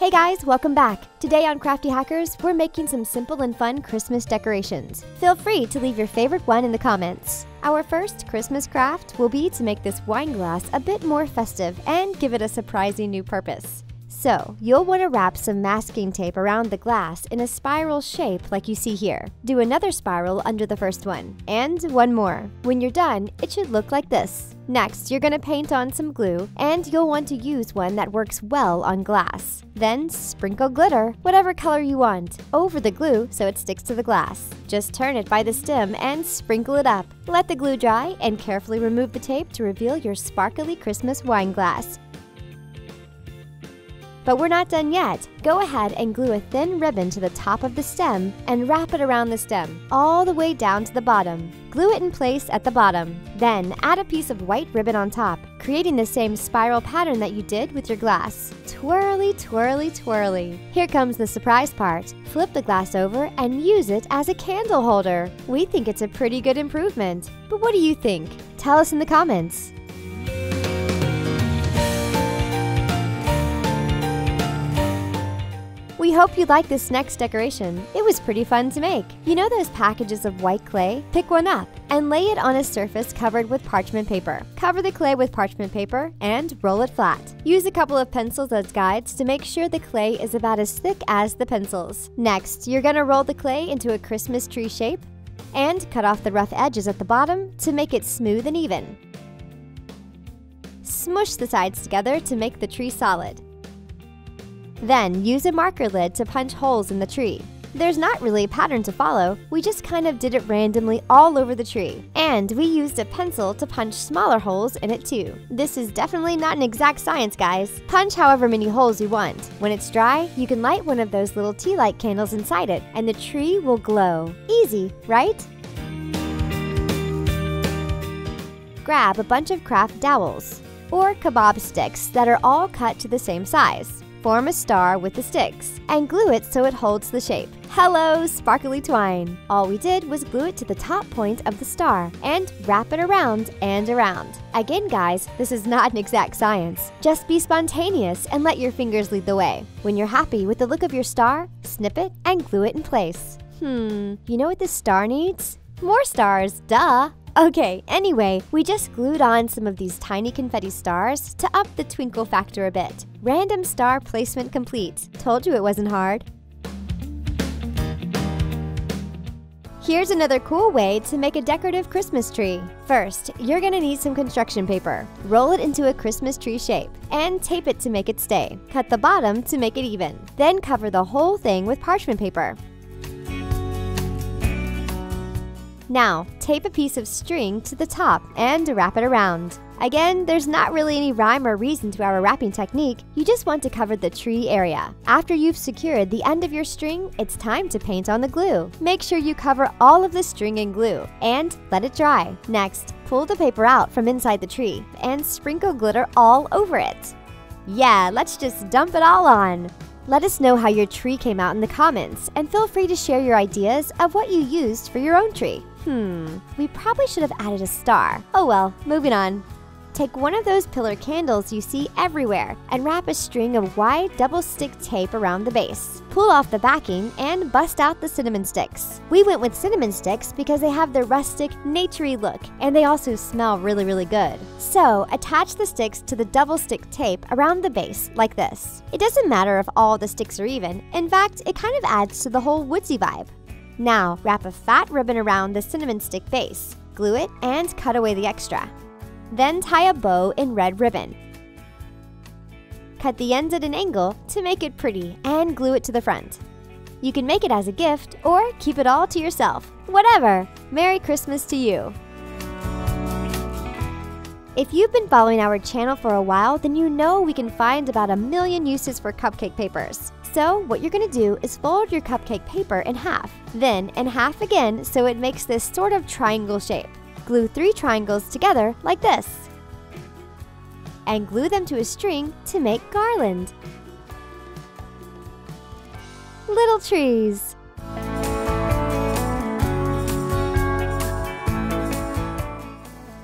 Hey guys, welcome back. Today on Crafty Hackers, we're making some simple and fun Christmas decorations. Feel free to leave your favorite one in the comments. Our first Christmas craft will be to make this wine glass a bit more festive and give it a surprising new purpose. So, you'll want to wrap some masking tape around the glass in a spiral shape like you see here. Do another spiral under the first one, and one more. When you're done, it should look like this. Next, you're going to paint on some glue, and you'll want to use one that works well on glass. Then, sprinkle glitter, whatever color you want, over the glue so it sticks to the glass. Just turn it by the stem and sprinkle it up. Let the glue dry and carefully remove the tape to reveal your sparkly Christmas wine glass. But we're not done yet. Go ahead and glue a thin ribbon to the top of the stem and wrap it around the stem, all the way down to the bottom. Glue it in place at the bottom. Then add a piece of white ribbon on top, creating the same spiral pattern that you did with your glass. Twirly, twirly, twirly. Here comes the surprise part. Flip the glass over and use it as a candle holder. We think it's a pretty good improvement. But what do you think? Tell us in the comments. We hope you like this next decoration. It was pretty fun to make. You know those packages of white clay? Pick one up and lay it on a surface covered with parchment paper. Cover the clay with parchment paper and roll it flat. Use a couple of pencils as guides to make sure the clay is about as thick as the pencils. Next, you're gonna roll the clay into a Christmas tree shape and cut off the rough edges at the bottom to make it smooth and even. Smush the sides together to make the tree solid. Then, use a marker lid to punch holes in the tree. There's not really a pattern to follow, we just kind of did it randomly all over the tree. And we used a pencil to punch smaller holes in it too. This is definitely not an exact science, guys. Punch however many holes you want. When it's dry, you can light one of those little tea light candles inside it, and the tree will glow. Easy, right? Grab a bunch of craft dowels, or kebab sticks that are all cut to the same size. Form a star with the sticks, and glue it so it holds the shape. Hello, sparkly twine! All we did was glue it to the top point of the star, and wrap it around and around. Again, guys, this is not an exact science. Just be spontaneous and let your fingers lead the way. When you're happy with the look of your star, snip it and glue it in place. You know what this star needs? More stars, duh! Okay, anyway, we just glued on some of these tiny confetti stars to up the twinkle factor a bit. Random star placement complete. Told you it wasn't hard. Here's another cool way to make a decorative Christmas tree. First, you're gonna need some construction paper. Roll it into a Christmas tree shape and tape it to make it stay. Cut the bottom to make it even. Then cover the whole thing with parchment paper. Now, tape a piece of string to the top and wrap it around. Again, there's not really any rhyme or reason to our wrapping technique, you just want to cover the tree area. After you've secured the end of your string, it's time to paint on the glue. Make sure you cover all of the string in glue and let it dry. Next, pull the paper out from inside the tree and sprinkle glitter all over it. Yeah, let's just dump it all on. Let us know how your tree came out in the comments, and feel free to share your ideas of what you used for your own tree. We probably should have added a star. Oh well, moving on. Take one of those pillar candles you see everywhere and wrap a string of wide double-stick tape around the base. Pull off the backing and bust out the cinnamon sticks. We went with cinnamon sticks because they have the rustic, naturey look, and they also smell really, really good. So, attach the sticks to the double-stick tape around the base like this. It doesn't matter if all the sticks are even. In fact, it kind of adds to the whole woodsy vibe. Now, wrap a fat ribbon around the cinnamon stick base. Glue it and cut away the extra. Then tie a bow in red ribbon. Cut the ends at an angle to make it pretty and glue it to the front. You can make it as a gift or keep it all to yourself. Whatever! Merry Christmas to you! If you've been following our channel for a while, then you know we can find about 1 million uses for cupcake papers. So what you're gonna do is fold your cupcake paper in half, then in half again so it makes this sort of triangle shape. Glue 3 triangles together like this. And glue them to a string to make garland. Little trees.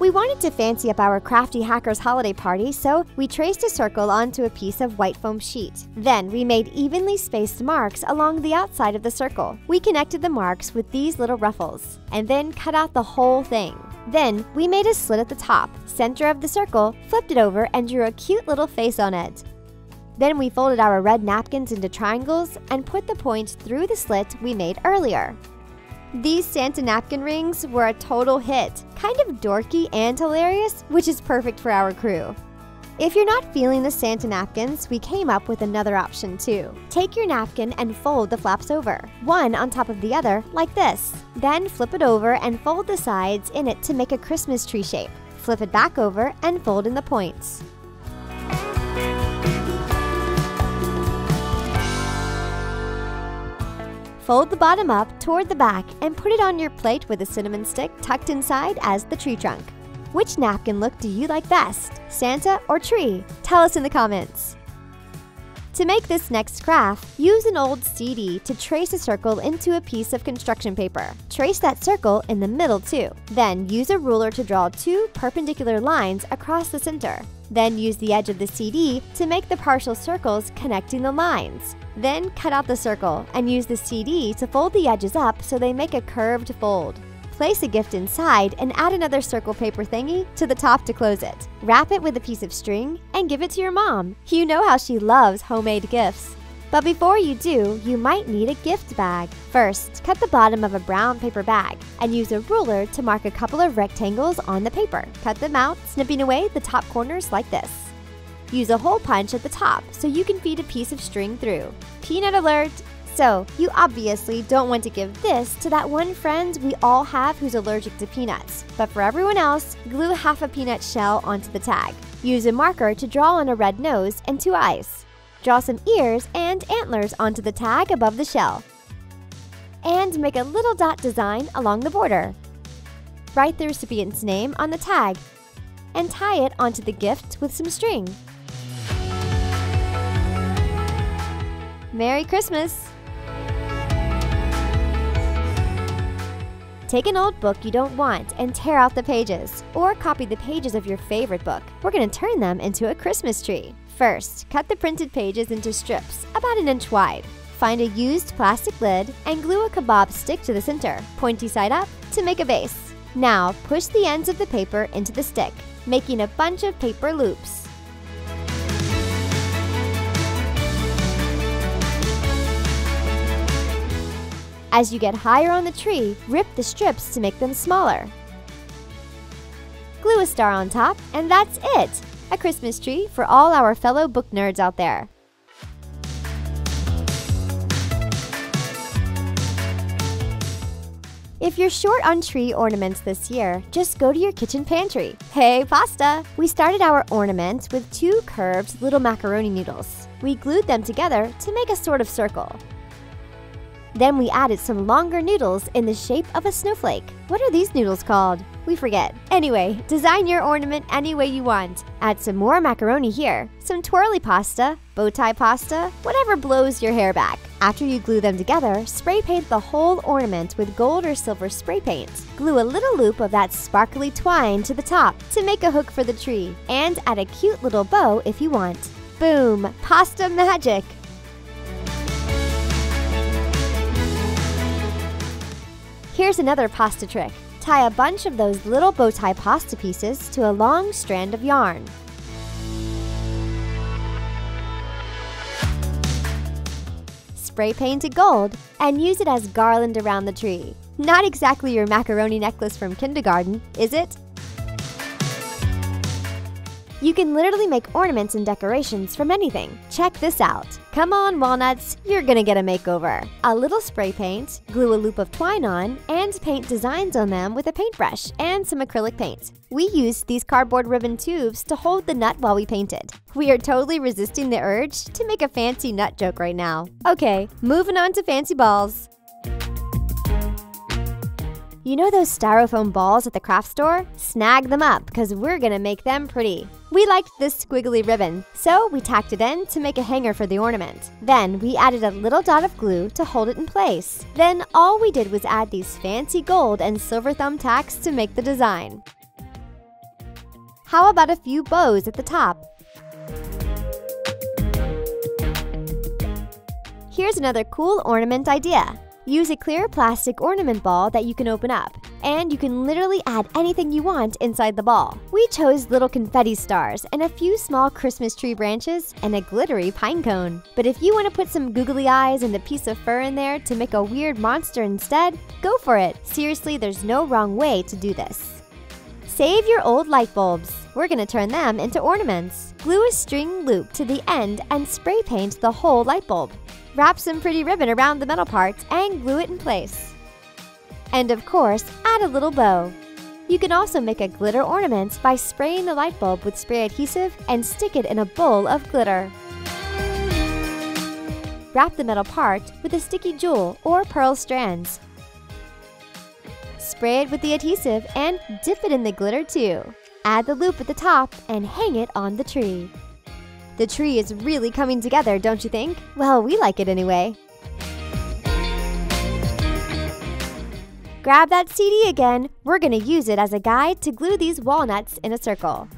We wanted to fancy up our Crafty Hackers holiday party, so we traced a circle onto a piece of white foam sheet. Then we made evenly spaced marks along the outside of the circle. We connected the marks with these little ruffles, and then cut out the whole thing. Then we made a slit at the top, center of the circle, flipped it over, and drew a cute little face on it. Then we folded our red napkins into triangles and put the point through the slit we made earlier. These Santa napkin rings were a total hit, kind of dorky and hilarious, which is perfect for our crew. If you're not feeling the Santa napkins, we came up with another option too. Take your napkin and fold the flaps over, one on top of the other, like this. Then flip it over and fold the sides in it to make a Christmas tree shape. Flip it back over and fold in the points. Fold the bottom up toward the back and put it on your plate with a cinnamon stick tucked inside as the tree trunk. Which napkin look do you like best, Santa or tree? Tell us in the comments. To make this next craft, use an old CD to trace a circle into a piece of construction paper. Trace that circle in the middle too. Then use a ruler to draw 2 perpendicular lines across the center. Then use the edge of the CD to make the partial circles connecting the lines. Then cut out the circle and use the CD to fold the edges up so they make a curved fold. Place a gift inside and add another circle paper thingy to the top to close it. Wrap it with a piece of string and give it to your mom. You know how she loves homemade gifts. But before you do, you might need a gift bag. First, cut the bottom of a brown paper bag and use a ruler to mark a couple of rectangles on the paper. Cut them out, snipping away the top corners like this. Use a hole punch at the top so you can feed a piece of string through. Peanut alert! So, you obviously don't want to give this to that one friend we all have who's allergic to peanuts. But for everyone else, glue half a peanut shell onto the tag. Use a marker to draw on a red nose and 2 eyes. Draw some ears and antlers onto the tag above the shell. And make a little dot design along the border. Write the recipient's name on the tag and tie it onto the gift with some string. Merry Christmas! Take an old book you don't want and tear out the pages, or copy the pages of your favorite book. We're going to turn them into a Christmas tree. First, cut the printed pages into strips about 1 inch wide. Find a used plastic lid and glue a kebab stick to the center, pointy side up, to make a base. Now, push the ends of the paper into the stick, making a bunch of paper loops. As you get higher on the tree, rip the strips to make them smaller. Glue a star on top, and that's it! A Christmas tree for all our fellow book nerds out there. If you're short on tree ornaments this year, just go to your kitchen pantry. Hey, pasta! We started our ornament with 2 curved little macaroni noodles. We glued them together to make a sort of circle. Then we added some longer noodles in the shape of a snowflake. What are these noodles called? We forget. Anyway, design your ornament any way you want. Add some more macaroni here, some twirly pasta, bow tie pasta, whatever blows your hair back. After you glue them together, spray paint the whole ornament with gold or silver spray paint. Glue a little loop of that sparkly twine to the top to make a hook for the tree, and add a cute little bow if you want. Boom! Pasta magic! Here's another pasta trick. Tie a bunch of those little bow tie pasta pieces to a long strand of yarn. Spray paint it gold and use it as garland around the tree. Not exactly your macaroni necklace from kindergarten, is it? You can literally make ornaments and decorations from anything. Check this out. Come on, walnuts, you're gonna get a makeover. A little spray paint, glue a loop of twine on, and paint designs on them with a paintbrush and some acrylic paint. We used these cardboard ribbon tubes to hold the nut while we painted. We are totally resisting the urge to make a fancy nut joke right now. Okay, moving on to fancy balls. You know those styrofoam balls at the craft store? Snag them up, because we're gonna make them pretty. We liked this squiggly ribbon, so we tacked it in to make a hanger for the ornament. Then we added a little dot of glue to hold it in place. Then all we did was add these fancy gold and silver thumbtacks to make the design. How about a few bows at the top? Here's another cool ornament idea. Use a clear plastic ornament ball that you can open up, and you can literally add anything you want inside the ball. We chose little confetti stars and a few small Christmas tree branches and a glittery pine cone. But if you want to put some googly eyes and a piece of fur in there to make a weird monster instead, go for it. Seriously, there's no wrong way to do this. Save your old light bulbs. We're going to turn them into ornaments. Glue a string loop to the end and spray paint the whole light bulb. Wrap some pretty ribbon around the metal part and glue it in place. And of course, add a little bow. You can also make a glitter ornament by spraying the light bulb with spray adhesive and stick it in a bowl of glitter. Wrap the metal part with a sticky jewel or pearl strands. Spray it with the adhesive and dip it in the glitter too. Add the loop at the top and hang it on the tree. The tree is really coming together, don't you think? Well, we like it anyway. Grab that CD again. We're going to use it as a guide to glue these walnuts in a circle.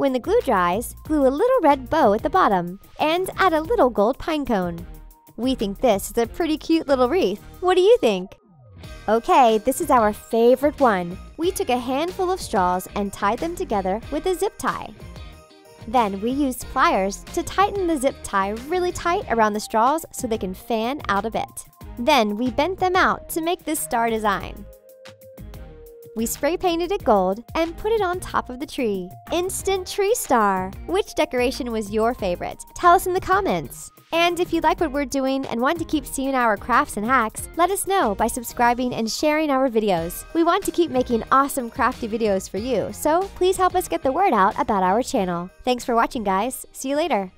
When the glue dries, glue a little red bow at the bottom and add a little gold pine cone. We think this is a pretty cute little wreath. What do you think? Okay, this is our favorite one. We took a handful of straws and tied them together with a zip tie. Then we used pliers to tighten the zip tie really tight around the straws so they can fan out a bit. Then we bent them out to make this star design. We spray painted it gold and put it on top of the tree. Instant tree star! Which decoration was your favorite? Tell us in the comments. And if you like what we're doing and want to keep seeing our crafts and hacks, let us know by subscribing and sharing our videos. We want to keep making awesome crafty videos for you, so please help us get the word out about our channel. Thanks for watching, guys. See you later.